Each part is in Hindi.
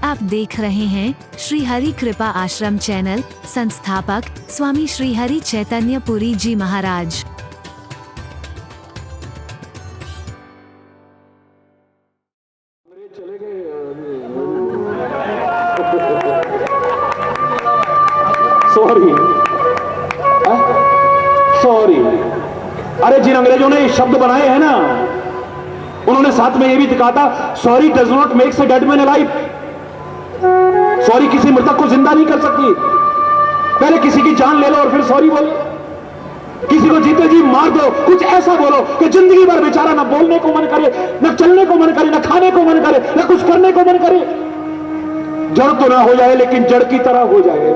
आप देख रहे हैं श्री हरि कृपा आश्रम चैनल। संस्थापक स्वामी श्री हरि चैतन्य पुरी जी महाराज। चले गए। सॉरी। अरे जिन अंग्रेजों ने शब्द बनाए हैं ना, उन्होंने साथ में यह भी कहा था, sorry does not makes a dead man alive. Sorry किसी मृतक को जिंदा नहीं कर सकती। पहले किसी की जान ले लो और फिर सॉरी बोलो। किसी को जीते जी मार दो, कुछ ऐसा बोलो कि जिंदगी भर बेचारा ना बोलने को मन करे, ना चलने को मन करे, ना खाने को मन करे, ना कुछ करने को मन करे। जड़ तो ना हो जाए लेकिन जड़ की तरह हो जाए,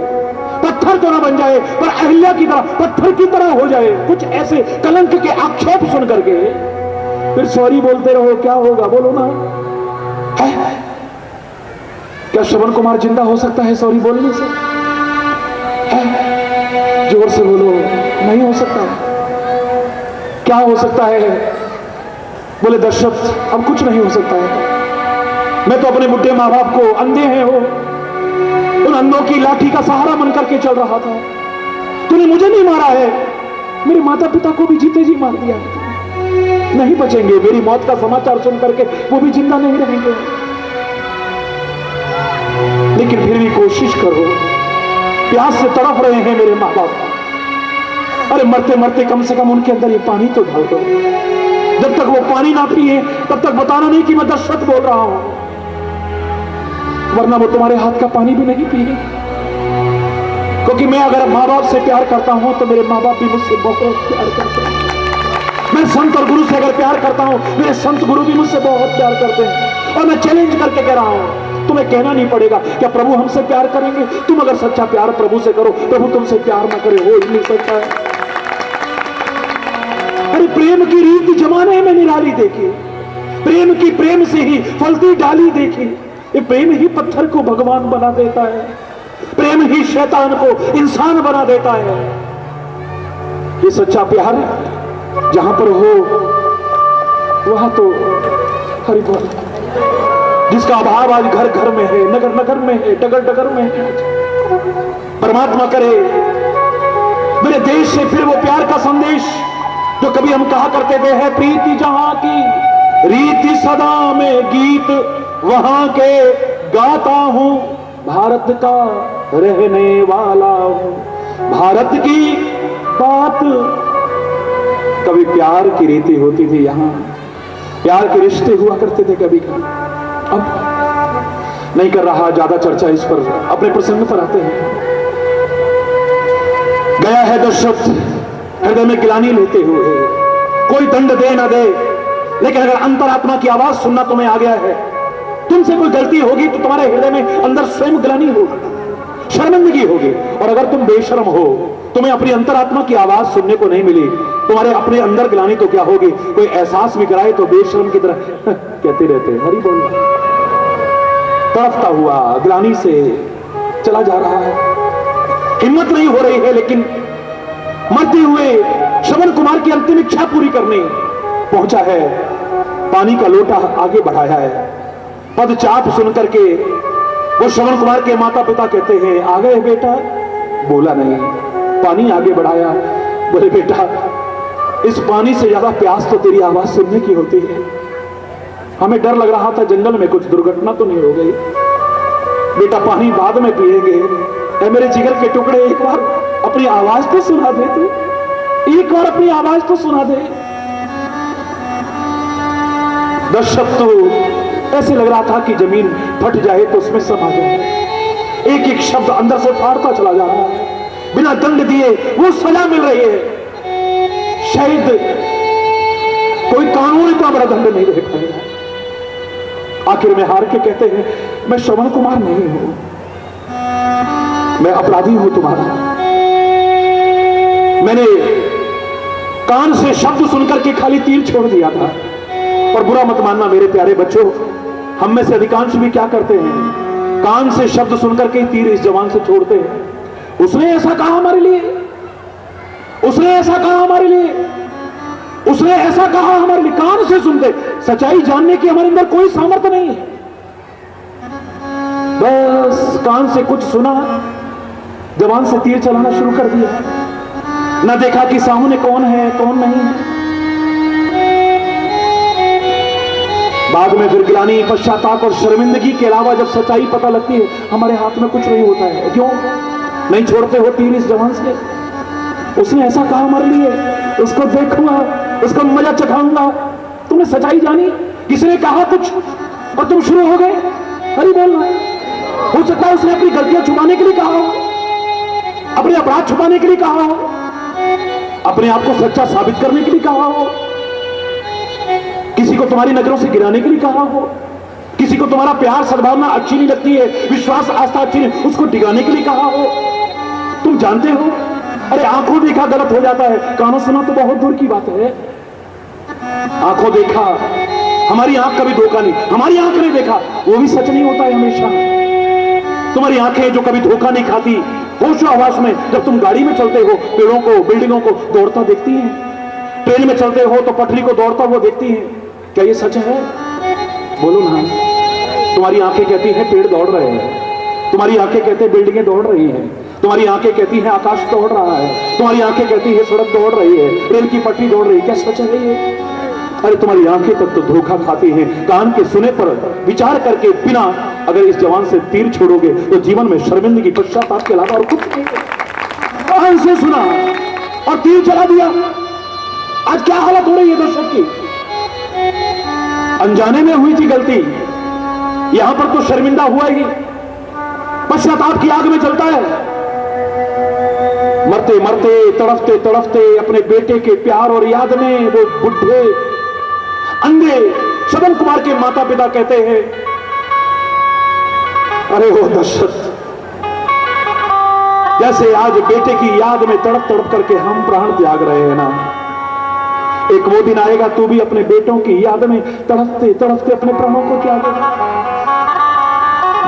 पत्थर तो ना बन जाए पर अहिल्या की तरह पत्थर की तरह हो जाए। कुछ ऐसे कलंक के आक्षेप सुन करके फिर सॉरी बोलते रहो, क्या होगा बोलो ना। है? क्या श्रवण कुमार जिंदा हो सकता है सॉरी बोलने से? है? जोर से बोलो, नहीं हो सकता। क्या हो सकता है? बोले दर्शक अब कुछ नहीं हो सकता है। मैं तो अपने बुढ़े माँ बाप को, अंधे हैं वो, उन अंधों की लाठी का सहारा बन करके चल रहा था। तूने मुझे नहीं मारा है, मेरे माता पिता को भी जीते जी मार दिया। नहीं बचेंगे, मेरी मौत का समाचार सुन करके वो भी जिंदा नहीं रहेंगे। लेकिन फिर भी कोशिश करो, प्यास से तड़प रहे हैं मेरे माँ बाप। अरे मरते मरते कम से कम उनके अंदर ये पानी तो डाल दो। जब तक वो पानी ना पिए तब तक बताना नहीं कि मैं दशरथ बोल रहा हूं, वरना वो तुम्हारे हाथ का पानी भी नहीं पिए। क्योंकि मैं अगर माँ बाप से प्यार करता हूं तो मेरे माँ बाप भी मुझसे बहुत प्यार करते हैं। मैं संत और गुरु से अगर प्यार करता हूं, मेरे संत गुरु भी मुझसे बहुत प्यार करते हैं। और मैं चैलेंज करके कह रहा हूं, तुम्हें कहना नहीं पड़ेगा क्या प्रभु हमसे प्यार करेंगे। तुम अगर सच्चा प्यार प्रभु से करो, प्रभु तुमसे प्यार ना करे, हो ही नहीं सकता है। अरे प्रेम की रीत जमाने में निराली देखी, प्रेम की प्रेम से ही फलती डाली देखी। ये प्रेम ही पत्थर को भगवान बना देता है, प्रेम ही शैतान को इंसान बना देता है। ये सच्चा प्यार जहां पर हो वहां तो हरि बोल, जिसका अभाव आज घर घर में है, नगर नगर में है, डगर डगर में है। परमात्मा करे मेरे देश से फिर वो प्यार का संदेश जो कभी हम कहा करते थे, है प्रीति जहां की रीति सदा में गीत वहां के गाता हूं, भारत का रहने वाला हूं। भारत की बात, कभी प्यार की रीति होती थी, यहां प्यार के रिश्ते हुआ करते थे कभी कभी। अब नहीं कर रहा ज्यादा चर्चा इस पर, अपने प्रसंग पर आते हैं। गया है दशरथ हृदय में गिलानी लेते हुए, कोई दंड दे ना दे, लेकिन अगर अंतरात्मा की आवाज सुनना तुम्हें आ गया है, तुमसे कोई गलती होगी तो तुम्हारे हृदय में अंदर स्वयं गिलानी होगी, शर्मिंदगी होगी। और अगर तुम बेशर्म हो, तुम्हें अपनी अंतरात्मा की आवाज सुनने को नहीं मिली, तुम्हारे अपने अंदर गिलानी तो क्या होगी। कोई एहसास भी कराए तो बेशर्म की तरह कहते रहते हैं, हरि बोल। तड़पता हुआ गिलानी से चला जा रहा है, हिम्मत नहीं हो रही है, लेकिन मरते हुए श्रवण कुमार की अंतिम इच्छा पूरी करने पहुंचा है। पानी का लोटा आगे बढ़ाया है, पदचाप सुन करके वो श्रवण कुमार के माता पिता कहते हैं, आ गए बेटा। बोला नहीं, पानी आगे बढ़ाया, बोले बेटा इस पानी से ज्यादा प्यास तो तेरी आवाज सुनने की होती है। हमें डर लग रहा था जंगल में कुछ दुर्घटना तो नहीं हो गई। बेटा पानी बाद में पिएंगे, मेरे जिगर के टुकड़े एक बार अपनी आवाज तो सुना दे, तू एक बार अपनी आवाज तो सुना दे। दशरथ तो ऐसे लग रहा था कि जमीन फट जाए तो उसमें समा जाए। एक एक शब्द अंदर से फाड़ता चला जा रहा है, बिना दंड दिए वो सजा मिल रही है। शायद कोई कानून इतना बड़ा दंड नहीं दे पाएगा। आखिर में हार के कहते हैं, मैं श्रवण कुमार नहीं हूं, मैं अपराधी हूं तुम्हारा। मैंने कान से शब्द सुनकर के खाली तीर छोड़ दिया था। और बुरा मत मानना मेरे प्यारे बच्चों, हम में से अधिकांश भी क्या करते हैं, कान से शब्द सुनकर के तीर इस जवान से छोड़ते हैं। उसने ऐसा कहा हमारे लिए, उसने ऐसा कहा हमारे लिए, उसने ऐसा कहा हमारे लिए। कान से सुनते, सच्चाई जानने की हमारे अंदर कोई सामर्थ्य नहीं है। कान से कुछ सुना, जवान से तीर चलाना शुरू कर दिया। न देखा कि सामने कौन है कौन नहीं है। बाद में फिर गिलानी, पश्चाताप और शर्मिंदगी के अलावा जब सच्चाई पता लगती है, हमारे हाथ में कुछ नहीं होता है। क्यों नहीं छोड़ते हो तीर इस जवान से? उसने ऐसा कहा हमारे लिए, उसको देखूंगा, उसको मजा चखाऊंगा। तुमने सच्चाई जानी, किसी ने कहा कुछ और तुम शुरू हो गए अरे बोलना। हो सकता है उसने अपनी गलतियां छुपाने के लिए कहा हो, अपने अपराध छुपाने के लिए कहा हो, अपने आप को सच्चा साबित करने के लिए कहा हो, किसी को तुम्हारी नजरों से गिराने के लिए कहा हो, किसी को तुम्हारा प्यार सद्भावना अच्छी नहीं लगती है, विश्वास आस्था अच्छी नहीं, उसको डिगाने के लिए कहा हो। तुम जानते हो, अरे आंखों देखा गलत हो जाता है, कानों सुना तो बहुत दूर की बात है। आंखों देखा, हमारी आंख कभी धोखा नहीं, हमारी आंख ने देखा वो भी सच नहीं होता है हमेशा। तुम्हारी आंखें जो कभी धोखा नहीं खाती, होशो हवास में जब तुम गाड़ी में चलते हो, पेड़ों को बिल्डिंगों को दौड़ता देखती हैं, ट्रेन में चलते हो तो पटरी को दौड़ता हुआ देखती हैं। क्या ये सच है? बोलो ना। तुम्हारी आंखें कहती हैं पेड़ दौड़ रहे हैं, तुम्हारी आंखें कहते हैं बिल्डिंगें दौड़ रही हैं, तुम्हारी आंखें कहती हैं आकाश दौड़ रहा है, तुम्हारी आंखें कहती है सड़क दौड़ रही है, रेल की पटरी दौड़ रही है। क्या सच है ये? अरे तुम्हारी आंखें तब तो धोखा खाती हैं। कान के सुने पर विचार करके बिना अगर इस जवान से तीर छोड़ोगे तो जीवन में शर्मिंदगी पश्चाताप के अलावा और कुछ नहीं। कान से सुना और तीर चला दिया। आज क्या हालत हो रही है दर्शक की? अनजाने में हुई थी गलती, यहां पर तो शर्मिंदा हुआ ही, पश्चाताप की आग में जलता है। मरते मरते तड़फते तड़फते अपने बेटे के प्यार और याद में वो बुढ़े अंधे शबन कुमार के माता पिता कहते हैं, अरे वो दशरथ, जैसे आज बेटे की याद में तड़प तड़प करके हम प्राण त्याग रहे हैं ना, एक वो दिन आएगा तू भी अपने बेटों की याद में तड़पते तड़पते अपने प्राणों को त्यागेगा।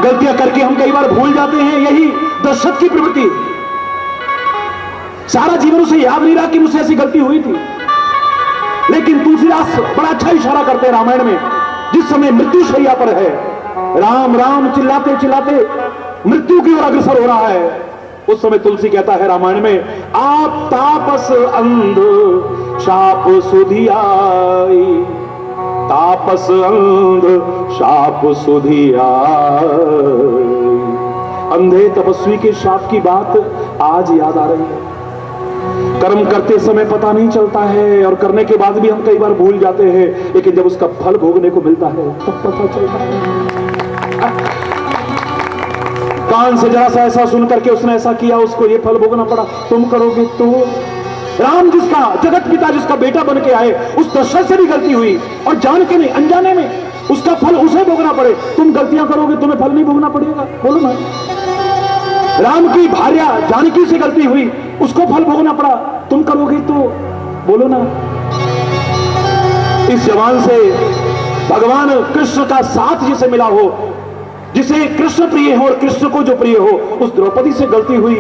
गलतियां करके हम कई बार भूल जाते हैं, यही दशरथ की प्रवृत्ति। सारा जीवन उसे याद नहीं रहा कि मुझसे ऐसी गलती हुई थी। लेकिन तुलसीदास बड़ा अच्छा इशारा करते हैं रामायण में, जिस समय मृत्यु शैया पर है, राम राम चिल्लाते चिल्लाते मृत्यु की ओर अग्रसर हो रहा है, उस समय तुलसी कहता है रामायण में, आप तापस अंध शाप सुधियाई, तापस अंध शाप सुधियाई। अंधे तपस्वी के शाप की बात आज याद आ रही है। कर्म करते समय पता नहीं चलता है और करने के बाद भी हम कई बार भूल जाते हैं, लेकिन जब उसका फल भोगने को मिलता है तब पता चलता है। कान से जरा सा ऐसा सुन करके उसने ऐसा किया, उसको ये फल भोगना पड़ा। तुम करोगे तो? राम जिसका जगत पिता जिसका बेटा बन के आए, उस दशरथ से भी गलती हुई और जान के नहीं अनजाने में उसका फल उसे भोगना पड़े। तुम गलतियां करोगे तुम्हें फल नहीं भोगना पड़ेगा? बोलो ना। राम की भार्या जानकी से गलती हुई, उसको फल भोगना पड़ा। तुम करोगे तो? बोलो ना। इस जवान से भगवान कृष्ण का साथ जिसे मिला हो, जिसे कृष्ण प्रिय हो और कृष्ण को जो प्रिय हो, उस द्रौपदी से गलती हुई,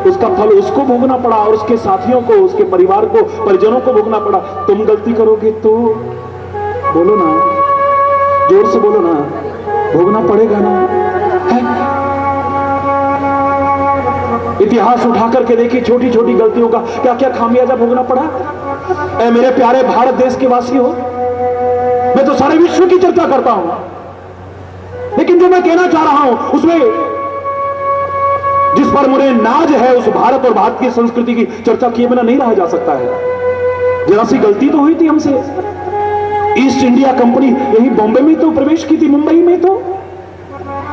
उसका फल उसको भोगना पड़ा और उसके साथियों को, उसके परिवार को, परिजनों को भोगना पड़ा। तुम गलती करोगे तो? बोलो ना, जोर से बोलो ना। भोगना पड़ेगा ना? है? इतिहास उठा करके देखिए, छोटी छोटी गलतियों का क्या क्या खामियाजा भोगना पड़ा। ऐ मेरे प्यारे भारत देश के वासी हो, मैं तो सारे विश्व की चर्चा करता हूं, लेकिन जो मैं कहना चाह रहा हूं उसमें जिस पर मुझे नाज है, उस भारत और भारत की संस्कृति की चर्चा किए बिना नहीं रहा जा सकता है। जरा सी गलती तो हुई थी हमसे। ईस्ट इंडिया कंपनी यही बॉम्बे में तो प्रवेश की थी, मुंबई में तो।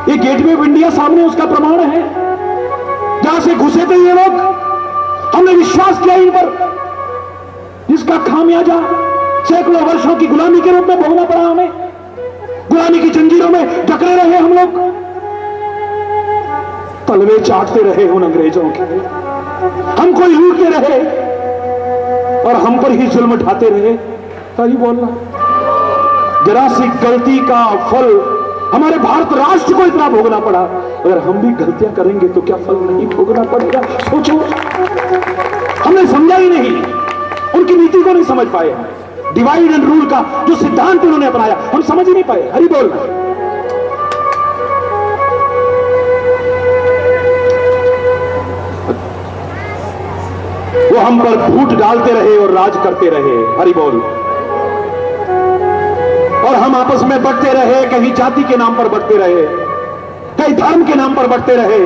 ये गेटवे ऑफ इंडिया सामने उसका प्रमाण है, जहां से घुसे थे ये लोग। हमने विश्वास किया इन पर, जिसका खामियाजा सैकड़ों वर्षों की गुलामी के रूप में भोगना पड़ा हमें। गुलामी की जंजीरों में जकड़े रहे हम लोग, तलवे चाटते रहे उन अंग्रेजों के, हमको लूटते रहे और हम पर ही जुल्म ढाते रहे। सही बोलना। जरा सी गलती का फल हमारे भारत राष्ट्र को इतना भोगना पड़ा। अगर हम भी गलतियां करेंगे तो क्या फल नहीं भोगना पड़ेगा? सोचो। हमने समझा ही नहीं, उनकी नीति को नहीं समझ पाए। डिवाइड एंड रूल का जो सिद्धांत उन्होंने अपनाया हम समझ ही नहीं पाए। हरि बोलना। हम पर फूट डालते रहे और राज करते रहे। हरि बोल। और हम आपस में बढ़ते रहे, कहीं जाति के नाम पर बढ़ते रहे, कहीं धर्म के नाम पर बढ़ते रहे,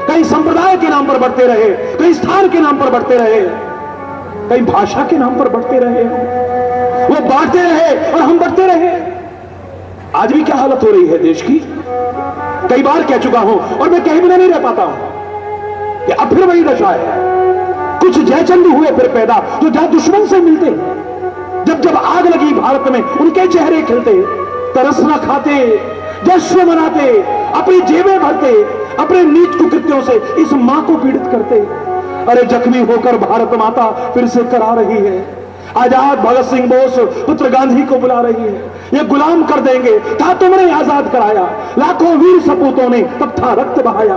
कहीं संप्रदाय के नाम पर बढ़ते रहे, कहीं स्थान के नाम पर बढ़ते रहे, कहीं भाषा के नाम पर बढ़ते रहे। वो बांटते रहे और हम बढ़ते रहे। आज भी क्या हालत हो रही है देश की, कई बार कह चुका हूं और मैं कहीं बिना नहीं रह पाता हूं कि अब फिर वही दशा है। कुछ जयचंद हुए फिर पैदा जो जहां दुश्मन से मिलते, जब जब आग लगी भारत में उनके चेहरे खिलते, तरस न खाते, जश्न मनाते, अपनी जेबें भरते, अपने नीच कुकृत्यों से इस मां को पीड़ित करते। अरे जख्मी होकर भारत माता फिर से करा रही है, आजाद भगत सिंह बोस पुत्र गांधी को बुला रही है। ये गुलाम कर देंगे, था तुमने आजाद कराया, लाखों वीर सपूतों ने तब था रक्त बहाया।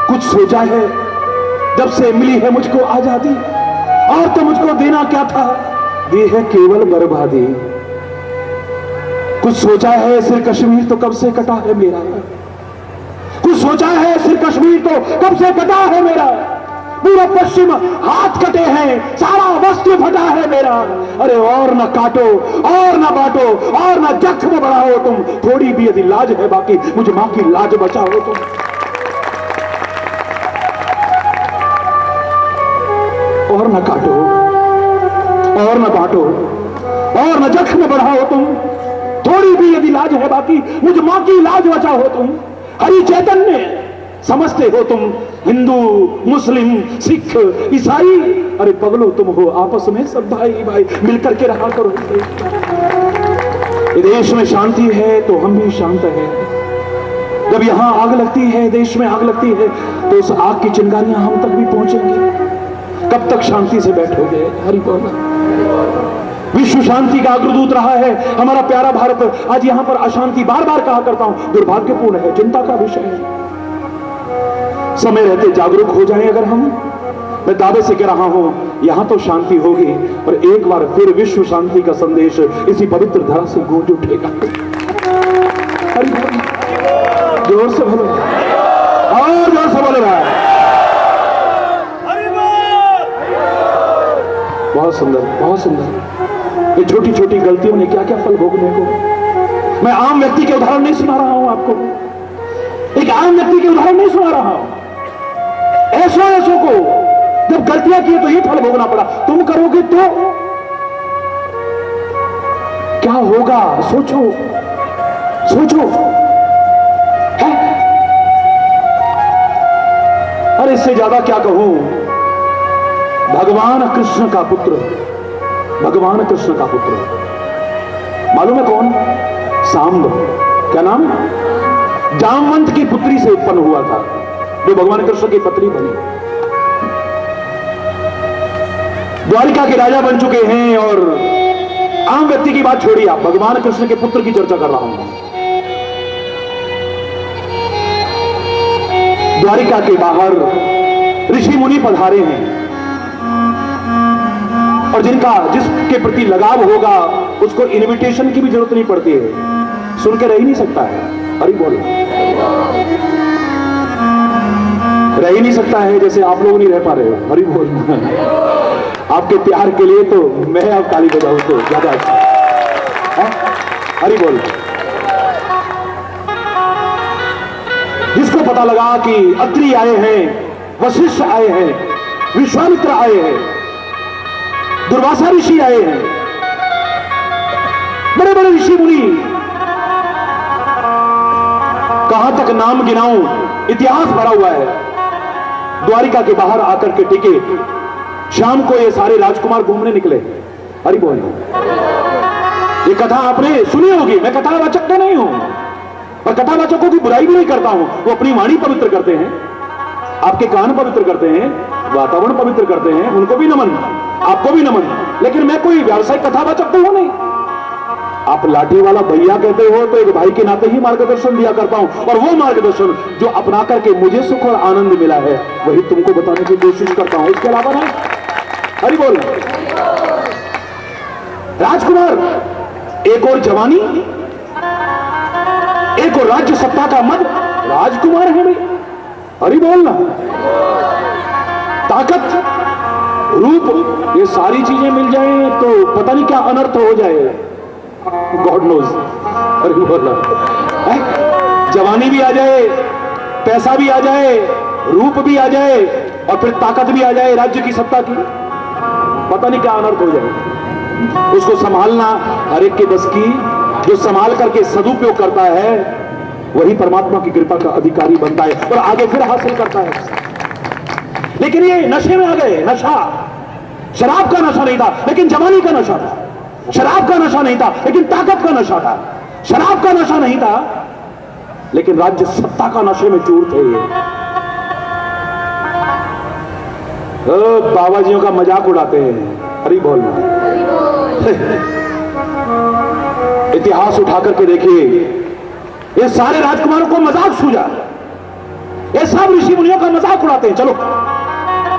कुछ सोचा है जब से मिली है मुझको आजादी, और तो मुझको देना क्या था, दी है केवल बर्बादी। कुछ सोचा है सिर कश्मीर तो कब से कटा है मेरा, कुछ सोचा है सिर कश्मीर तो कब से कटा है मेरा। पूरा पश्चिम हाथ कटे हैं, सारा वस्त्र फटा है मेरा। अरे और न काटो और न बांटो और न जख्म बढ़ाओ तुम, थोड़ी भी यदि लाज है बाकी मुझ मां की लाज बचाओ तुम। और न काटो और न बांटो और न जख्म बढ़ाओ तुम, थोड़ी भी यदि लाज है बाकी मुझ मां की लाज बचाओ तुम। हरि चैतन्य समझते हो तुम, हिंदू मुस्लिम सिख ईसाई, अरे पगलो तुम हो आपस में सब भाई भाई, मिलकर के रहा करो। देश में शांति है तो हम भी शांत हैं। जब यहां आग लगती है, देश में आग लगती है, तो उस आग की चिंगारियां हम तक भी पहुंचेंगी। कब तक शांति से बैठोगे? हरि बोल। विश्व शांति का अग्रदूत रहा है हमारा प्यारा भारत। आज यहां पर अशांति, बार बार कहा करता हूं, दुर्भाग्यपूर्ण है, चिंता का विषय है। समय रहते जागरूक हो जाएं अगर हम। मैं दावे से कह रहा हूं यहां तो शांति होगी, और एक बार फिर विश्व शांति का संदेश इसी पवित्र धरा से गूंज उठेगा। हरि बोल। जोर से बोलो, और जोर से बोल रहा है। बहुत सुंदर, बहुत सुंदर। ये छोटी छोटी गलतियों ने क्या क्या फल भोगने को। मैं आम व्यक्ति के उदाहरण नहीं सुना रहा हूं आपको, एक आम व्यक्ति के उदाहरण नहीं सुना रहा हूं। ऐसो ऐसो को जब गलतियां की तो ये फल भोगना पड़ा। तुम करोगे तो क्या होगा? सोचो सोचो। है? अरे इससे ज्यादा क्या कहूं। भगवान कृष्ण का पुत्र, भगवान कृष्ण का पुत्र मालूम है कौन? सांब। क्या नाम? जामवंत की पुत्री से उत्पन्न हुआ था, जो भगवान कृष्ण की पत्नी बनी। द्वारिका के राजा बन चुके हैं। और आम व्यक्ति की बात छोड़िए, आप भगवान कृष्ण के पुत्र की चर्चा कर रहा हूं। द्वारिका के बाहर ऋषि मुनि पधारे हैं, और जिसके प्रति लगाव होगा उसको इनविटेशन की भी जरूरत नहीं पड़ती है, सुन के रह ही नहीं सकता है। हरि बोल। रह ही नहीं सकता है, जैसे आप लोग नहीं रह पा रहे हो। हरि बोल। आपके प्यार के लिए तो मैं अब ताली बजाऊं तो ज्यादा अच्छा। हरि बोल। जिसको पता लगा कि अत्रि आए हैं, वशिष्ठ आए हैं, विश्वामित्र आए हैं, दुर्वासा ऋषि आए हैं, बड़े बड़े ऋषि मुनि, कहां तक नाम गिनाऊं, इतिहास भरा हुआ है। द्वारिका के बाहर आकर के टिके। शाम को ये सारे राजकुमार घूमने निकले। हरि बोल। ये कथा आपने सुनी होगी, मैं कथावाचक तो नहीं हूं, और कथावाचकों की बुराई भी नहीं करता हूं। वो अपनी वाणी पवित्र करते हैं, आपके कान पवित्र करते हैं, वातावरण पवित्र करते हैं, उनको भी नमन, आपको भी नमन। लेकिन मैं कोई व्यावसायिक कथावाचक तो हूं नहीं। आप लाठी वाला भैया कहते हो तो एक भाई के नाते ही मार्गदर्शन दिया करता हूं, और वो मार्गदर्शन जो अपना करके मुझे सुख और आनंद मिला है वही तुमको बताने की कोशिश करता हूं, इसके अलावा नहीं। हरि बोल। राजकुमार, एक और जवानी, एक और राज्य सत्ता का मद, राजकुमार है भाई। हरि बोल ना। ताकत, रूप, ये सारी चीजें मिल जाए तो पता नहीं क्या अनर्थ हो जाए, गॉड नोज। अरे बोला जवानी भी आ जाए, पैसा भी आ जाए, रूप भी आ जाए और फिर ताकत भी आ जाए राज्य की, सत्ता की, पता नहीं क्या अनर्थ हो जाए। उसको संभालना हर एक के बस की, जो संभाल करके सदुपयोग करता है वही परमात्मा की कृपा का अधिकारी बनता है और आगे फिर हासिल करता है। लेकिन ये नशे में आ गए। नशा, शराब का नशा नहीं था लेकिन जवानी का नशा था, शराब का नशा नहीं था लेकिन ताकत का नशा था, शराब का नशा नहीं था लेकिन राज्य सत्ता का नशे में चूर थे। बाबाजियों का मजाक उड़ाते हैं, हरि बोलना। इतिहास उठा करके देखिए, ये सारे राजकुमारों को मजाक सूझा, ये सब ऋषि मुनियों का मजाक उड़ाते हैं। चलो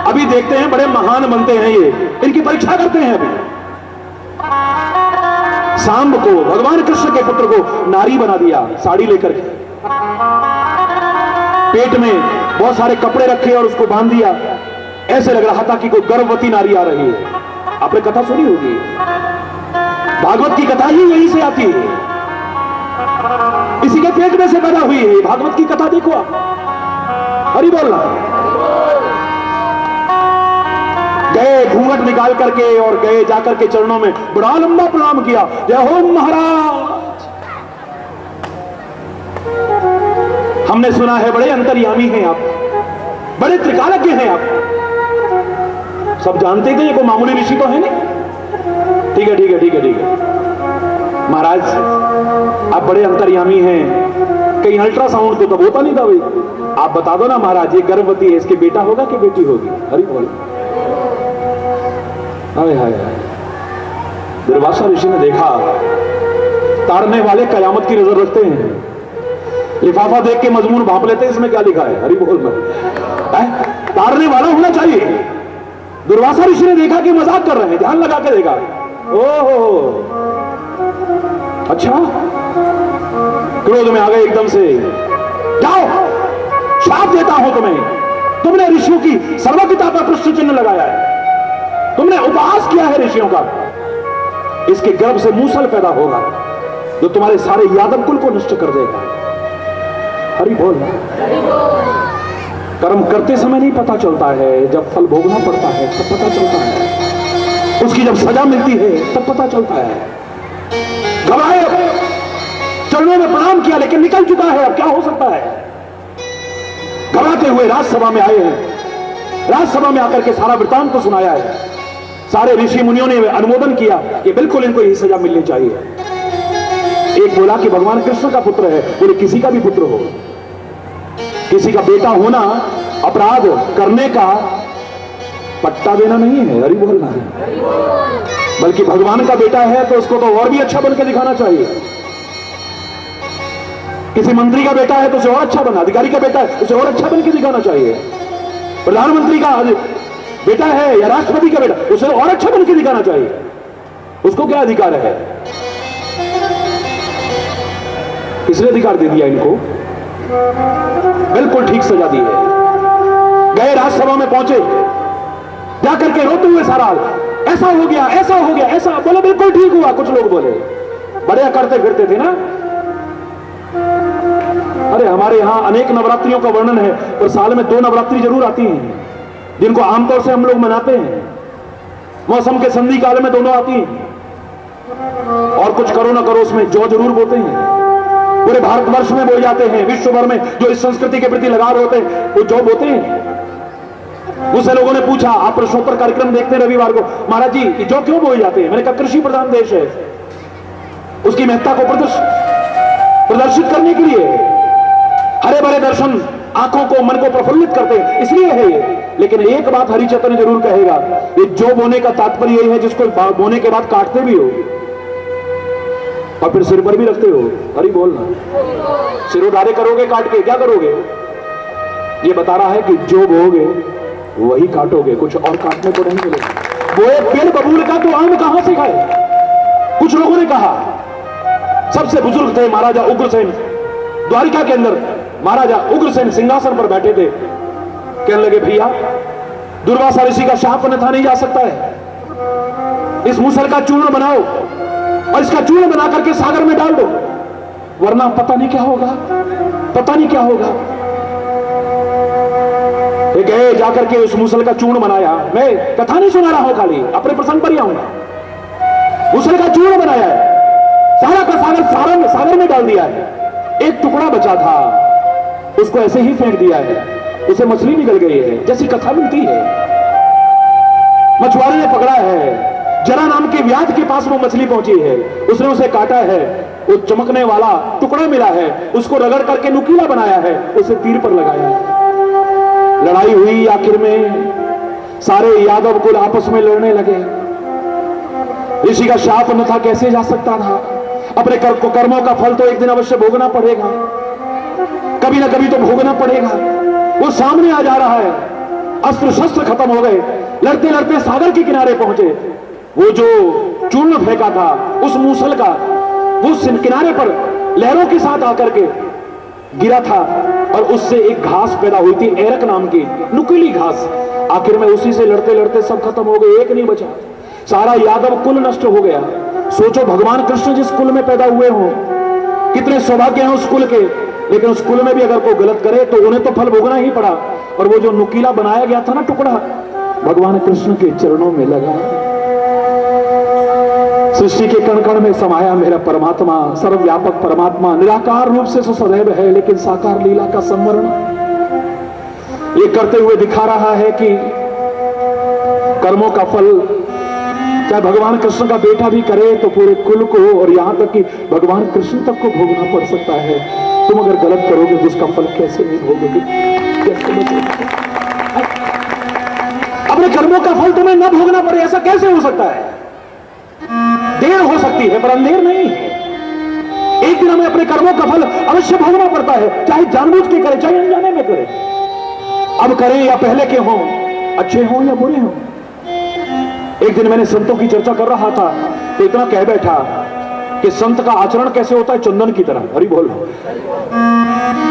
अभी देखते हैं, बड़े महान बनते हैं ये, इनकी परीक्षा करते हैं। अभी सांब को, भगवान कृष्ण के पुत्र को नारी बना दिया, साड़ी लेकर के, पेट में बहुत सारे कपड़े रखे और उसको बांध दिया। ऐसे लग रहा था कि कोई गर्भवती नारी आ रही है। आपने कथा सुनी होगी, भागवत की कथा ही यहीं से आती है, इसी के पेट में से पैदा हुई है। भागवत की कथा देखो आप, हरि बोलना। गए घूंघट निकाल करके और गए जाकर के चरणों में बड़ा लंबा प्रणाम किया, जय हो महाराज। हमने सुना है बड़े अंतर्यामी हैं आप, बड़े त्रिकालज्ञ हैं आप। सब जानते थे ये कोई मामूली ऋषि तो है नहीं। ठीक है ठीक है ठीक है ठीक है महाराज, आप बड़े अंतर्यामी हैं, कहीं अल्ट्रासाउंड तो तब होता नहीं था भाई, आप बता दो ना महाराज, ये गर्भवती है, इसके बेटा होगा कि बेटी होगी? हरि बोल। हाय हाय हाय। दुर्वासा ऋषि ने देखा, तारने वाले कयामत की नजर रखते हैं, लिफाफा देख के मजमून भाप लेते हैं, इसमें क्या लिखा है? हरि बोल। तारने वाला होना चाहिए। दुर्वासा ऋषि ने देखा कि मजाक कर रहे हैं, ध्यान लगा के देखा, ओहो अच्छा, क्रोध में आ गए एकदम से, जाओ श्राप देता हूं तुम्हें, तुमने ऋषियों की सर्वपिता पर प्रश्न चिन्ह लगाया है, तुमने उपहास किया है ऋषियों का, इसके गर्भ से मूसल पैदा होगा जो तुम्हारे सारे यादव कुल को नष्ट कर देगा। हरि बोल। कर्म करते समय नहीं पता चलता है, जब फल भोगना पड़ता है तब पता चलता है, उसकी जब सजा मिलती है तब पता चलता है। घबराए, चरणों में प्रणाम किया लेकिन निकल चुका है, अब क्या हो सकता है? घबराते हुए राजसभा में आए हैं, राजसभा में आकर के सारा वृत्तांत को सुनाया है। सारे ऋषि मुनियों ने अनुमोदन किया कि बिल्कुल इनको यही सजा मिलनी चाहिए। एक बोला कि भगवान कृष्ण का पुत्र है, बोले किसी का भी पुत्र हो, किसी का बेटा होना अपराध करने का पट्टा देना नहीं है, हरि बोलना है, बल्कि भगवान का बेटा है तो उसको तो और भी अच्छा बनकर दिखाना चाहिए। किसी मंत्री का बेटा है तो उसे और अच्छा बना, अधिकारी का बेटा है उसे और अच्छा बनकर दिखाना चाहिए, प्रधानमंत्री का बेटा है या राष्ट्रपति का बेटा, उसे और अच्छा बनकर दिखाना चाहिए। उसको क्या अधिकार है? किसने अधिकार दे दिया इनको? बिल्कुल ठीक सजा दी है। गए राजसभा में पहुंचे, जाकर के रोते हुए सारा, ऐसा हो गया ऐसा हो गया ऐसा, बोले बिल्कुल ठीक हुआ। कुछ लोग बोले, बड़े करते फिरते थे ना। अरे हमारे यहां अनेक नवरात्रियों का वर्णन है, और साल में 2 नवरात्रि जरूर आती हैं जिनको आमतौर से हम लोग मनाते हैं। मौसम के संधि काल में दोनों आती हैं, और कुछ करो ना करो उसमें जौ जरूर बोते हैं। पूरे भारतवर्ष में बोए जाते हैं, विश्व भर में जो इस संस्कृति के प्रति लगाव होते हैं वो जौ बोते हैं। मुझसे लोगों ने पूछा, आप प्रश्नोत्तर कार्यक्रम देखते हैं रविवार को, महाराज जी जौ क्यों बोए जाते हैं? मैंने कहा कृषि प्रधान देश है, उसकी महत्ता को प्रदर्शित करने के लिए। हरे भरे दर्शन आंखों को, मन को प्रफुल्लित करते हैं, इसलिए है ये। लेकिन एक बात हरि चैतन्य जरूर कहेगा, ये जौ बोने का तात्पर्य यही है जिसको बोने के बाद काटते भी हो और फिर सिर पर भी रखते हो। हरि बोलना, सिरोधारे करोगे काट के, क्या करोगे? ये बता रहा है कि जो बोगे वही काटोगे, कुछ और काटने को नहीं मिलेगा। वो एक पेड़ बबूल का तो आम कहां से खाए? कुछ लोगों ने कहा, सबसे बुजुर्ग थे महाराजा उग्रसेन, द्वारिका के अंदर महाराजा उग्रसेन सिंहासन पर बैठे थे। कहने लगे भैया दुर्वासा ऋषि का शाप अन्यथा नहीं जा सकता है। इस मूसल का चूर्ण बनाओ और इसका चूर्ण बना करके सागर में डाल दो, वरना पता नहीं क्या होगा, पता नहीं क्या होगा। गए जाकर के उस मूसल का चूर्ण बनाया। मैं कथा नहीं सुना रहा हूं, खाली अपने प्रसंग पर ही आऊंगा। मूसल का चूर्ण बनाया है, सारा का सागर में डाल दिया है। एक टुकड़ा बचा था, उसको ऐसे ही फेंक दिया है, उसे मछली निकल गई है, जैसी कथा मिलती है। मछुआरे ने पकड़ा है, जरा नाम के व्याध के पास वो मछली पहुंची है, उसने उसे काटा है, वो चमकने वाला टुकड़ा मिला है, उसको रगड़ करके नुकीला बनाया है, उसे तीर पर लगाया है। लड़ाई हुई, आखिर में सारे यादव कुल आपस में लड़ने लगे। ऋषि का शाप अन्यथा कैसे जा सकता था? अपने कर्मों का फल तो एक दिन अवश्य भोगना पड़ेगा, कभी ना कभी तो भोगना पड़ेगा। वो सामने आ जा रहा है, अस्त्र शस्त्र खत्म हो गए, लड़ते लड़ते सागर के किनारे पहुंचे। वो जो चूर्ण फेंका था उस मूसल का, वो किनारे पर लहरों के साथ आकर के गिरा था और उससे एक घास पैदा हुई थी, एरक नाम की नुकीली घास। आखिर में उसी से लड़ते लड़ते सब खत्म हो गए, एक नहीं बचा, सारा यादव कुल नष्ट हो गया। सोचो भगवान कृष्ण जिस कुल में पैदा हुए हो, कितने सौभाग्य हैं उस कुल के, लेकिन उस कुल में भी अगर कोई गलत करे तो उन्हें तो फल भोगना ही पड़ा। और वो जो नुकीला बनाया गया था ना टुकड़ा, भगवान कृष्ण के चरणों में लगा। सृष्टि के कण कण में समाया मेरा परमात्मा, सर्वव्यापक परमात्मा, निराकार रूप से सदैव है, लेकिन साकार लीला का संवरण ये करते हुए दिखा रहा है कि कर्मों का फल चाहे भगवान कृष्ण का बेटा भी करे तो पूरे कुल को, और यहां तक कि भगवान कृष्ण तक को भोगना पड़ सकता है। तुम अगर गलत करोगे तो उसका फल कैसे नहीं भोगोगे, कैसे बचोगे? अपने कर्मों का फल तुम्हें न भोगना पड़े, ऐसा कैसे हो सकता है? देर हो सकती है पर अंधेर नहीं है। एक दिन हमें अपने कर्मों का फल अवश्य भोगना पड़ता है, चाहे जानबूझ के करे चाहे अनजाने में करे। अब करें या पहले के हों, अच्छे हों या बुरे हों। एक दिन मैंने संतों की चर्चा कर रहा था तो इतना कह बैठा कि संत का आचरण कैसे होता है, चंदन की तरह। हरि बोल।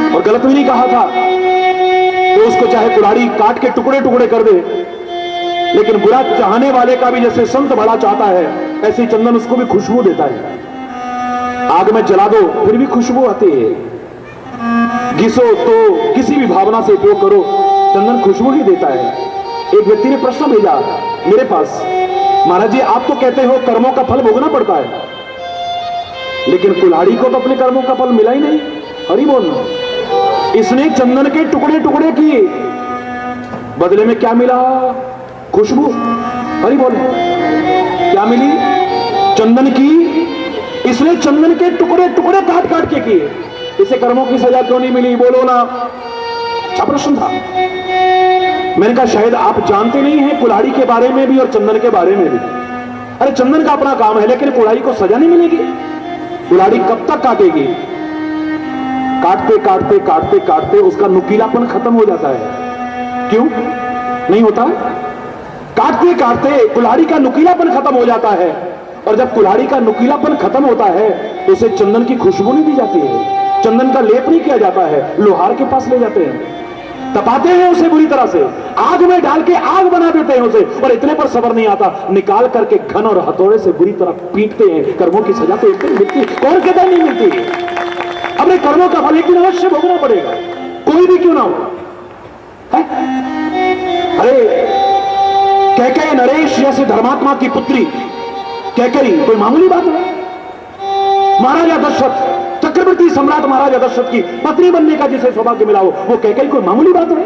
और गलत भी नहीं कहा था, तो उसको चाहे कुल्हाड़ी काट के टुकड़े टुकड़े कर दे, लेकिन बुरा चाहने वाले का भी जैसे संत भला चाहता है, ऐसे चंदन उसको भी खुशबू देता है। आग में जला दो फिर भी खुशबू आती है, घिसो तो किसी भी भावना से उपयोग करो, चंदन खुशबू ही देता है। एक व्यक्ति ने प्रश्न भेजा मेरे पास, महाराज जी आप तो कहते हो कर्मों का फल भोगना पड़ता है, लेकिन कुल्हाड़ी को तो अपने कर्मों का फल मिला ही नहीं। हरि बोल। इसने चंदन के टुकड़े टुकड़े किए, बदले में क्या मिला? खुशबू। हरि बोल। क्या मिली? चंदन की। इसने चंदन के टुकड़े टुकड़े काट काट के किए, इसे कर्मों की सजा क्यों नहीं मिली? बोलो ना। अच्छा प्रश्न था। मैंने कहा शायद आप जानते नहीं हैं कुल्हाड़ी के बारे में भी और चंदन के बारे में भी। अरे चंदन का अपना काम है, लेकिन कुल्हाड़ी को सजा नहीं मिलेगी। कुल्हाड़ी कब तक काटेगी? काटते काटते काटते काटते उसका नुकीलापन खत्म हो जाता है। क्यों नहीं होता? काटते काटते कुल्हाड़ी का नुकीलापन खत्म हो जाता है, और जब कुल्हाड़ी का नुकीलापन खत्म होता है तो उसे चंदन की खुशबू नहीं दी जाती है, चंदन का लेप नहीं किया जाता है, लोहार के पास ले जाते हैं, तपाते हैं उसे बुरी तरह से, आग में डाल के आग बना देते हैं उसे। और इतने पर सब्र नहीं आता, निकाल करके घन और हथौड़े से बुरी तरह पीटते हैं। कर्मों की सजा तो एक दिन मिलती, कौन कहता नहीं मिलती? अपने कर्मों का फल एक दिन अवश्य भोगना पड़ेगा, कोई भी क्यों ना हो। अरे कैकेयी नरेश जैसे धर्मात्मा की पुत्री कैकेयी कोई मामूली बात है? महाराजा दशरथ, चक्रवर्ती सम्राट महाराजा दशरथ की पत्नी बनने का जिसे सौभाग्य मिला हो, वो कैकेयी कोई मामूली बात है?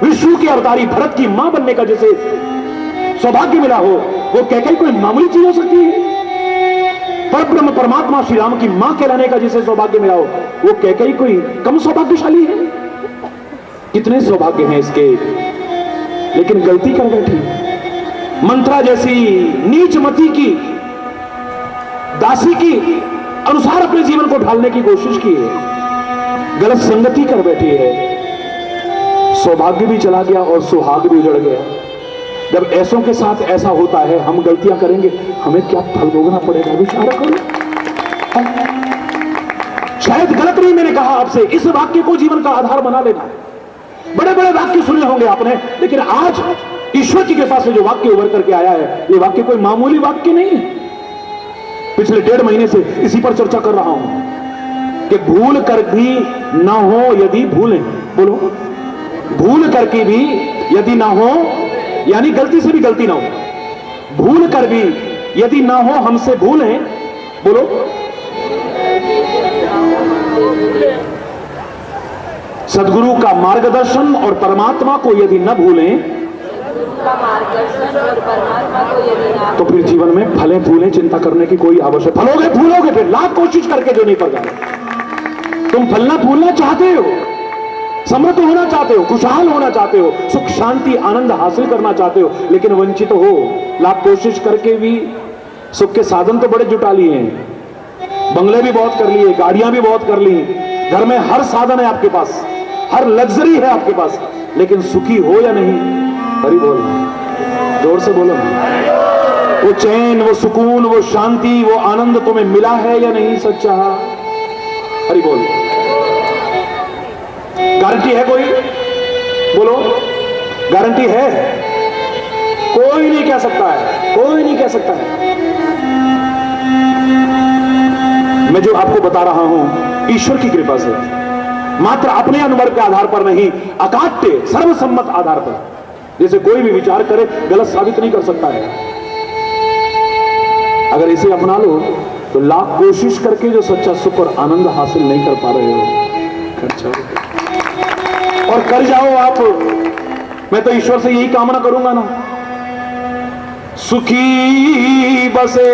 विष्णु के अवतारी भरत की मां बनने का जिसे सौभाग्य मिला हो, वो कैकेयी कोई मामूली चीज हो सकती है? परब्रह्म परमात्मा श्री राम की मां कहलाने का जिसे सौभाग्य मिला हो, वो कैकेयी कोई कम सौभाग्यशाली है? कितने सौभाग्य हैं इसके, लेकिन गलती कर बैठी। मंत्रा जैसी नीच मति की दासी की अनुसार अपने जीवन को ढालने की कोशिश की है, गलत संगति कर बैठी है, सौभाग्य भी चला गया और सुहाग भी उजड़ गया। जब ऐसों के साथ ऐसा होता है, हम गलतियां करेंगे, हमें क्या फल भोगना पड़ेगा? विचार करो। शायद गलत नहीं मैंने कहा आपसे, इस वाक्य को जीवन का आधार बना लेना। बड़े बड़े वाक्य सुने होंगे आपने, लेकिन आज ईश्वर की कृपा से जो वाक्य उभर करके आया है, ये वाक्य कोई मामूली वाक्य नहीं है। पिछले 1.5 महीने से इसी पर चर्चा कर रहा हूं कि भूल कर भी ना हो यदि भूलें, बोलो, भूल करके भी यदि ना हो, यानी गलती से भी गलती ना हो, भूल कर भी यदि ना हो हमसे भूलें, बोलो, सदगुरु का मार्गदर्शन और परमात्मा को यदि न भूलें तो फिर जीवन में फले फूले चिंता करने की कोई आवश्यकता, फलोगे फूलोगे फिर लाख कोशिश करके जो नहीं फल जाए। तुम फलना फूलना चाहते हो, समृद्ध होना चाहते हो, खुशहाल होना चाहते हो, सुख शांति आनंद हासिल करना चाहते हो, लेकिन वंचित हो, लाख कोशिश करके भी सुख के साधन तो बड़े जुटा लिए हैं, बंगले भी बहुत कर लिए, गाड़ियां भी बहुत कर ली, घर में हर साधन है आपके पास, हर लग्जरी है आपके पास, लेकिन सुखी हो या नहीं? हरि बोल, जोर से बोलो ना। वो चैन, वो सुकून, वो शांति, वो आनंद तुम्हें मिला है या नहीं सच्चा? हरि बोल। गारंटी है कोई? बोलो, गारंटी है? कोई नहीं कह सकता है, कोई नहीं कह सकता है। मैं जो आपको बता रहा हूं ईश्वर की कृपा से, मात्र अपने अनुभव के आधार पर नहीं, अकाट्य सर्वसम्मत आधार पर, जैसे कोई भी विचार करे गलत साबित नहीं कर सकता है। अगर इसे अपना लो तो लाख कोशिश करके जो सच्चा सुख और आनंद हासिल नहीं कर पा रहे हो, कर जाओ और कर जाओ आप। मैं तो ईश्वर से यही कामना करूंगा ना, सुखी बसे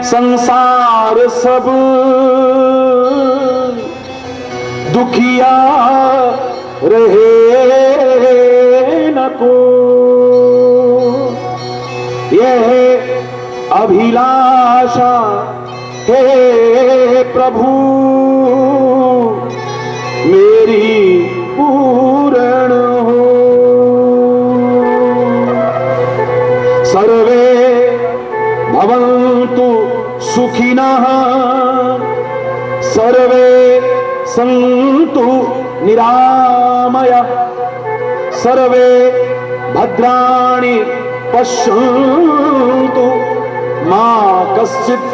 संसार सब, दुखिया रहे न को, यह अभिलाषा हे प्रभु मेरी पूर्ण हो। सर्वे भवन्तु सुखिनः, सर्वे सन्तु निरामया, सर्वे भद्राणि पश्यन्तु, मा कश्चित्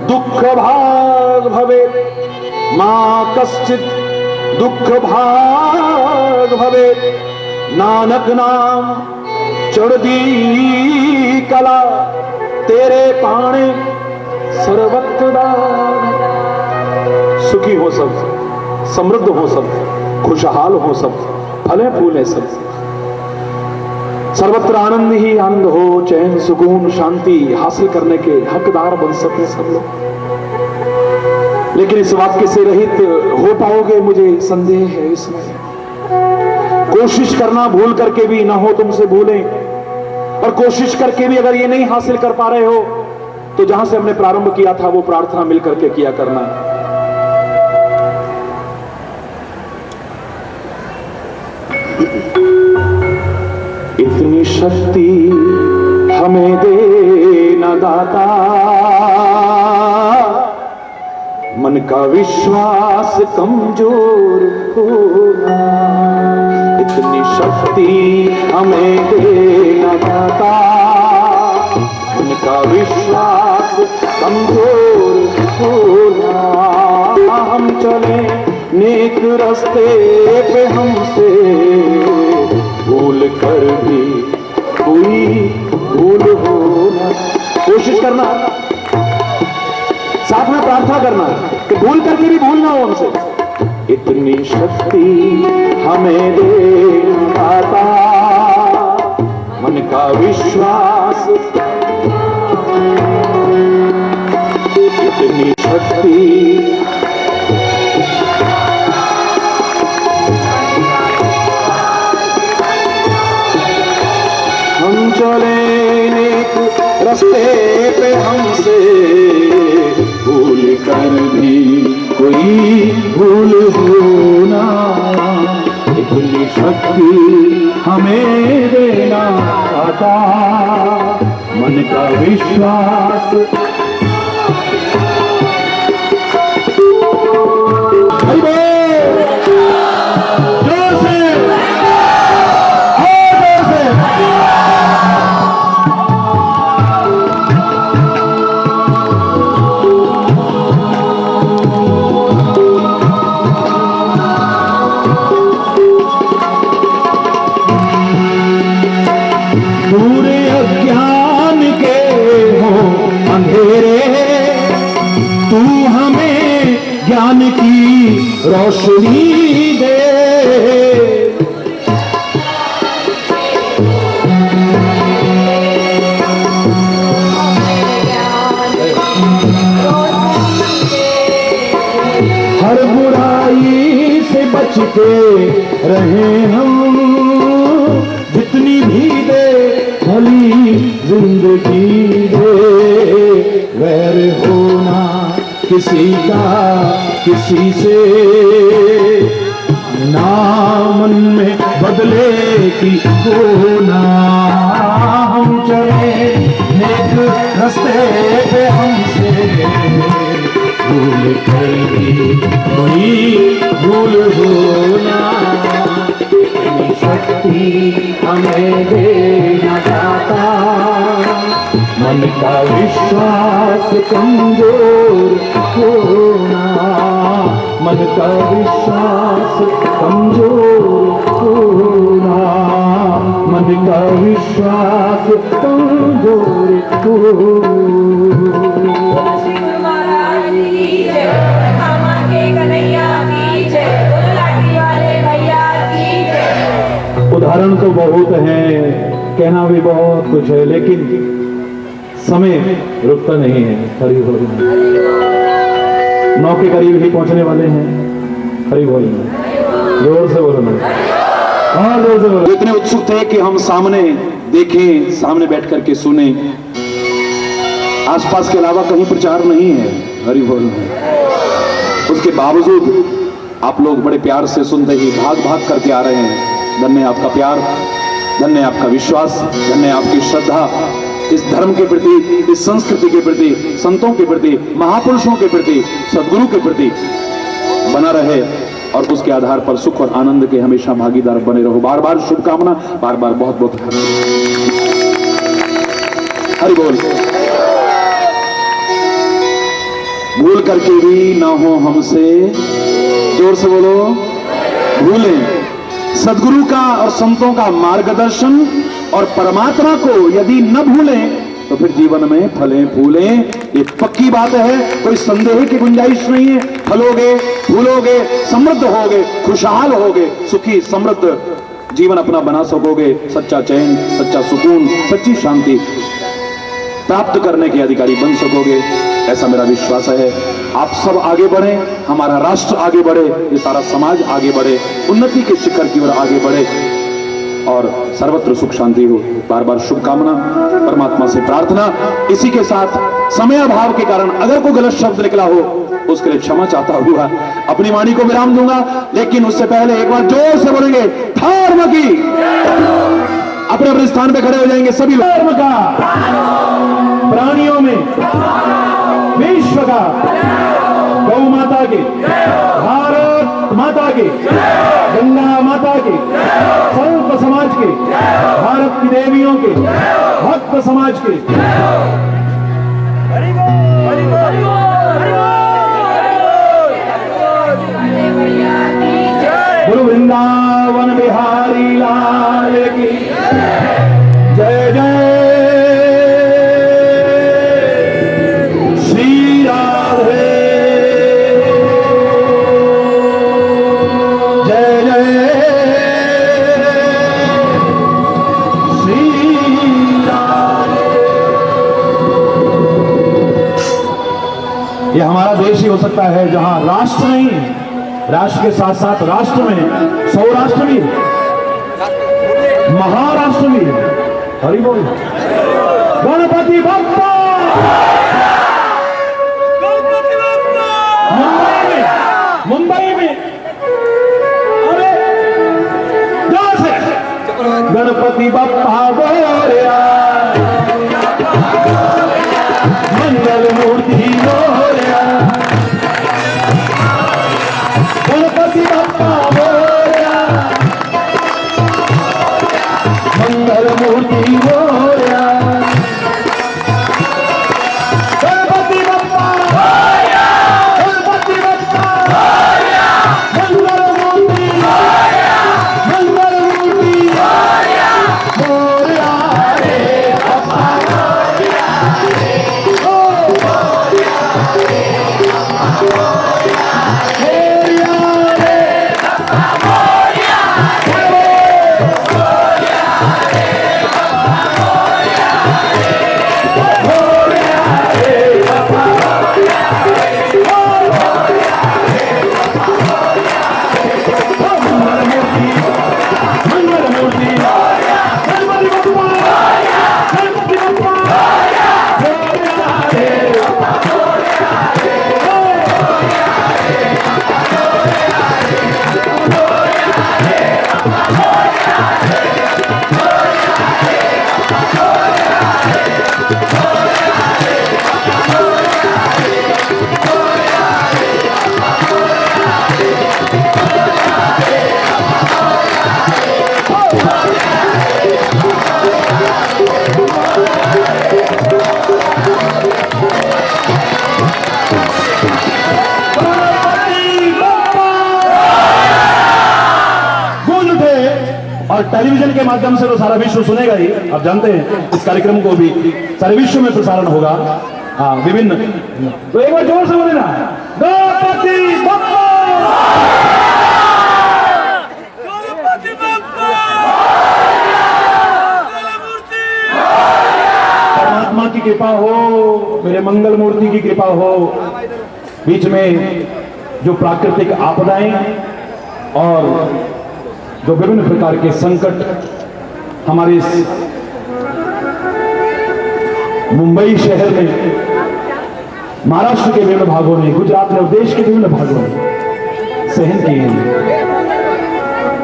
दुःख भाग् भवेत्, मा कश्चित् दुःख भाग् भवेत्। नानक नाम चढ़दी कला, तेरे पाणे सर्वत्र दान। सुखी हो सब, समृद्ध हो सब, खुशहाल हो सब, फले फूले सब, सर्वत्र आनंद ही आनंद हो, चैन सुकून शांति हासिल करने के हकदार बन सके सब लोग। लेकिन इस वाक्य से रहित हो पाओगे, मुझे संदेह है इसमें। कोशिश करना भूल करके भी ना हो तुमसे भूलें, और कोशिश करके भी अगर ये नहीं हासिल कर पा रहे हो तो जहां से हमने प्रारंभ किया था वो प्रार्थना मिल करके किया करना। इतनी शक्ति हमें देना दाता, मन का विश्वास कमजोर होना। इतनी शक्ति हमें देना दाता, मन का विश्वास कमजोर होना। हम चले नेक रास्ते पे, हमसे भूल कर भी कोई भूल होना। कोशिश करना, साथ में प्रार्थना करना कि भूल करके भी भूल ना हो हमसे। इतनी शक्ति हमें देता, मन का विश्वास, इतनी शक्ति हम चले नेक रास्ते पे, हमसे भूल कर भी कोई भूल होना। इतनी शक्ति हमें देना आता, मन का विश्वास। जोर से रोशनी दे। हर बुराई से बच के रहे हम, जितनी भी दे भली जिंदगी दे। वैर होना किसी का किसी से, ना मन में बदले की होना। हम चले नेक रास्ते पे हमसे भूल कर भी कोई भूल होना। शक्ति हमें देना चाहता, मन का विश्वास कमजोर होना। मन का विश्वास कमजोर होना। मन का विश्वास कमजोर होना। उदाहरण तो बहुत हैं, कहना भी बहुत कुछ है, लेकिन समय रुकता नहीं है। हरि बोल। 9 के करीब ही पहुंचने वाले हैं। हरि बोल। जोर से बोलो ना, और जोर से बोलो। इतने उत्सुक थे कि हम सामने देखें, सामने बैठ करके सुने। आसपास के अलावा कहीं प्रचार नहीं है। हरि बोल। उसके बावजूद आप लोग बड़े प्यार से सुनते ही भाग भाग करके आ रहे हैं। धन्य आपका प्यार, धन्य आपका विश्वास, धन्य आपकी श्रद्धा इस धर्म के प्रति, इस संस्कृति के प्रति, संतों के प्रति, महापुरुषों के प्रति, सदगुरु के प्रति बना रहे और उसके आधार पर सुख और आनंद के हमेशा भागीदार बने रहो। बार बार शुभकामना, बार बार बहुत बहुत हरि बोल। भूल करके भी ना हो हमसे, जोर से बोलो, भूलें सदगुरु का और संतों का मार्गदर्शन और परमात्मा को यदि न भूलें तो फिर जीवन में फलें फूलें, ये पक्की बात है, कोई संदेह की गुंजाइश नहीं है। फलोगे, फूलोगे, समृद्ध होगे, खुशहाल होगे, सुखी समृद्ध जीवन अपना बना सकोगे। सच्चा चैन, सच्चा सुकून, सच्ची शांति प्राप्त करने के अधिकारी बन सकोगे, ऐसा मेरा विश्वास है। आप सब आगे बढ़े, हमारा राष्ट्र आगे बढ़े, ये सारा समाज आगे बढ़े, उन्नति के शिखर की ओर आगे बढ़े और सर्वत्र सुख शांति हो। बार बार शुभकामना, परमात्मा से प्रार्थना। इसी के साथ समय अभाव के कारण अगर कोई गलत शब्द निकला हो उसके लिए क्षमा चाहता हुआ अपनी वाणी को विराम दूंगा। लेकिन उससे पहले एक बार जोर से बोलेंगे धर्म की। अपने अपने स्थान पे खड़े हो जाएंगे सभी लोग। धर्म का, प्राणियों में विश्व का, गौ माता की, भारत माता की, गंगा माता की, संत समाज की, भारत की देवियों की, भक्त समाज की। गुरु वृंदावन बिहारी लाल की जय जय। ये हमारा देश ही हो सकता है जहां राष्ट्र नहीं, राष्ट्र के साथ साथ राष्ट्र में सौराष्ट्र भी, महाराष्ट्र भी। हरि बोल। गणपति बप्पा। मुंबई में अरे जहां से गणपति बप्पा बोलिया, मंगल मूर्ति बोलिया, गणपति बप्पा बोलिया, मंगल मूर्ति बोलिया, गणपति बप्पा बोलिया, गणपति बप्पा बोलिया, मंगल मूर्ति बोलिया, मंगल मूर्ति बोलिया, बोलिया रे बप्पा बोलिया रे, ओ बोलिया रे बप्पा बोलिया रे। और टेलीविजन के माध्यम से तो सारा विश्व सुनेगा ही, आप जानते हैं इस कार्यक्रम को भी सारे विश्व में प्रसारण होगा। हाँ, विभिन्न, तो एक बार जोर से बोले ना, गणपति बप्पा, परमात्मा की कृपा हो, मेरे मंगल मूर्ति की कृपा हो। बीच में जो प्राकृतिक आपदाएं और जो विभिन्न प्रकार के संकट हमारे इस मुंबई शहर में, महाराष्ट्र के विभिन्न भागों में, गुजरात में और देश के विभिन्न भागों में सहन किए हैं,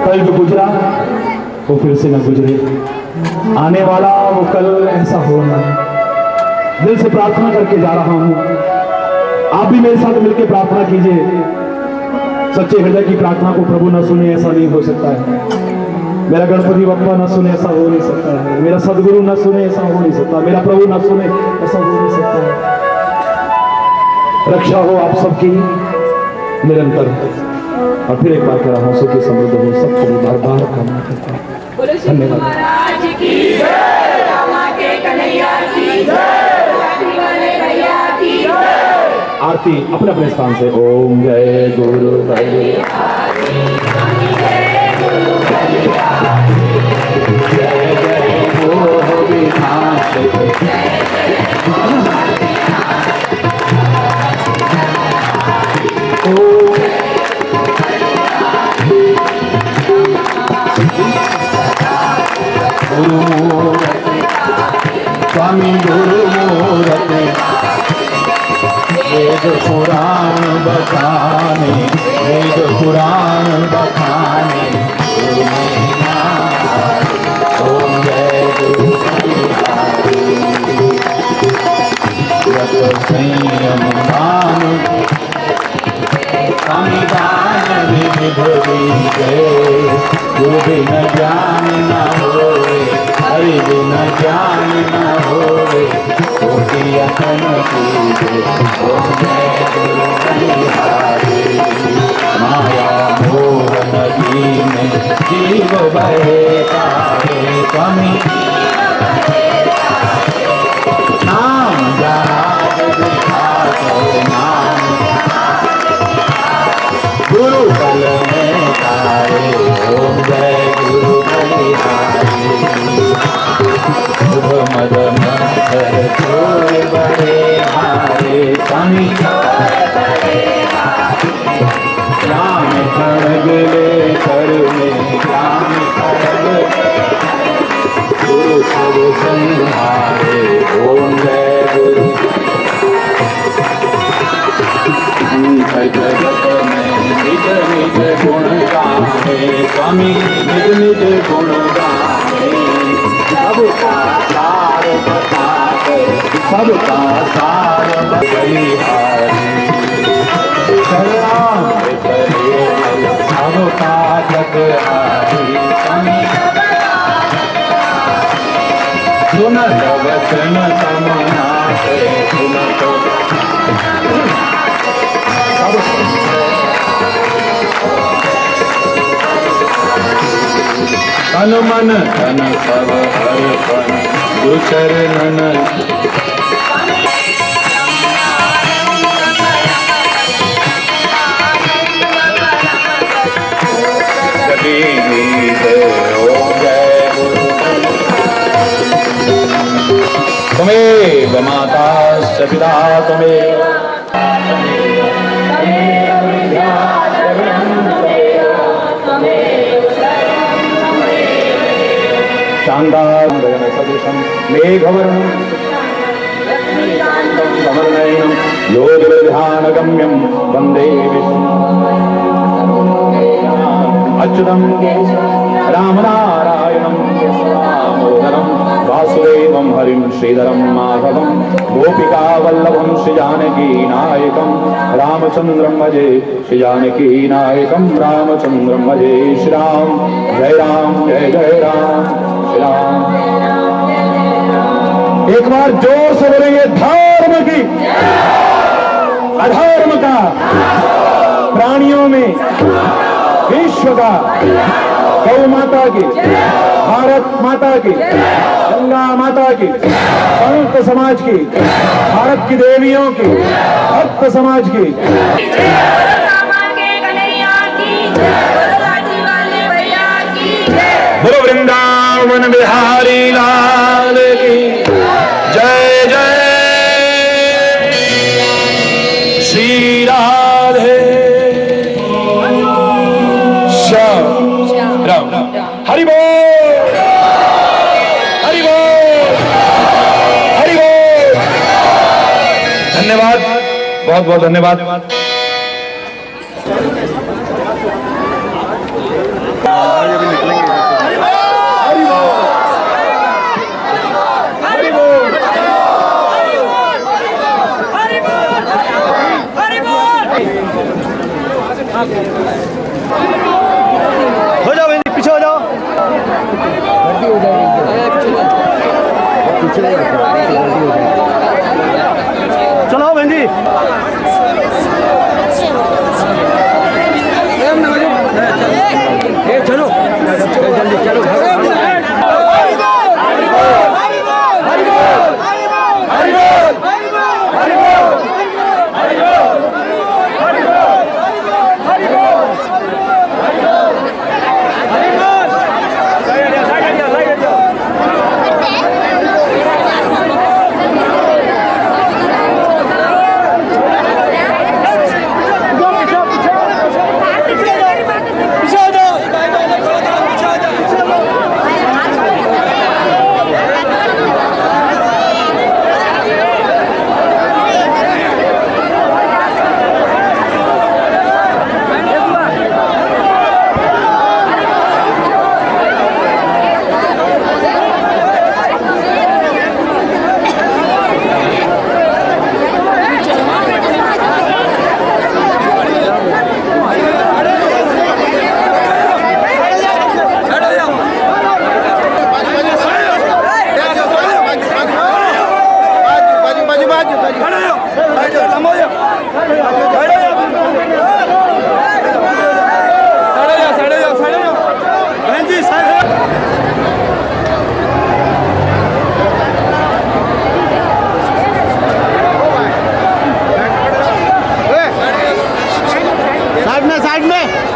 कल जो गुजरा वो फिर से न गुजरे, आने वाला वो कल ऐसा होना। दिल से प्रार्थना करके जा रहा हूं, आप भी मेरे साथ मिलकर प्रार्थना कीजिए। सच्चे हृदय की प्रार्थना को प्रभु न सुने ऐसा नहीं हो सकता है। मेरा गणपति बप्पा न सुने ऐसा हो नहीं सकता है। मेरा सदगुरु न सुने ऐसा हो नहीं सकता। मेरा प्रभु न सुने ऐसा हो नहीं सकता है। रक्षा हो आप सबकी निरंतर। और फिर एक बार कह रहा हूं, सुखी समृद्ध हो सबके लिए बार बार कामना करता हूं। धन्यवाद। आरती अपने अपने स्थान से। ओम जय गुरु जय स्वामी गुरु मूर्ति वेद पुराण बखाने, वेद पुराण बखाने। ओम जय गुरु संयम दान स्वामी दान विधि जय। गुरु बिन ज्ञान न होए, हरि बिन ज्ञान न होए, कोटि अखन कीजे। ओम जय गुरु हरि। माया मोह नदी में जीव बहे तारे, स्वामी नाम जहाज दिखाते नाम, गुरु बल में तारे। ओम जय गुरु हरि। शुभ मद मकर चोर बड़े हारे, स्वामी राम खड़ग ले कर में, राम खड़ग गुरु सब संहारे। ओम जय गुरु। जगत में निज निज गुण गावे, स्वामी निज निज गुण गावे। सबका सार बताते, सबका सार बलिहारी। शरण करे सबका जगहारी, स्वामी सुन वचन समनाते, सुन तो तन मन धन सब अर्पण गुरु चरणन। तुम्हें माता पिता तुम्हें शांतां सदृशं मेघवर्णं समर्णयनं योगविधानगम्यं वन्दे अच्युतं रामनारायणं दामोदरं वासुदेवं हरिं श्रीधरं माधवं गोपिकावल्लभं श्रीजानकीनायकं रामचन्द्रं भजे श्रीजानकीनायकं रामचन्द्रं भजे। श्रीराम जय राम जय जय राम श्री राम। एक बार जोर से बोलेंगे धर्म की, अधर्म का, प्राणियों में विश्व का गौ माता की, भारत माता की, गंगा माता की, संयुक्त समाज की, भारत की देवियों की, भक्त समाज की। बोलो वृंदावन बिहारी लाल की जय जय। श्री राधे श्याम राम। हरि बोल, हरि बोल, हरि बोल। धन्यवाद, बहुत बहुत धन्यवाद। हो जाओ पीछे हो जाओ। चलो बहन जी। चलो जल्दी चलो। साइड में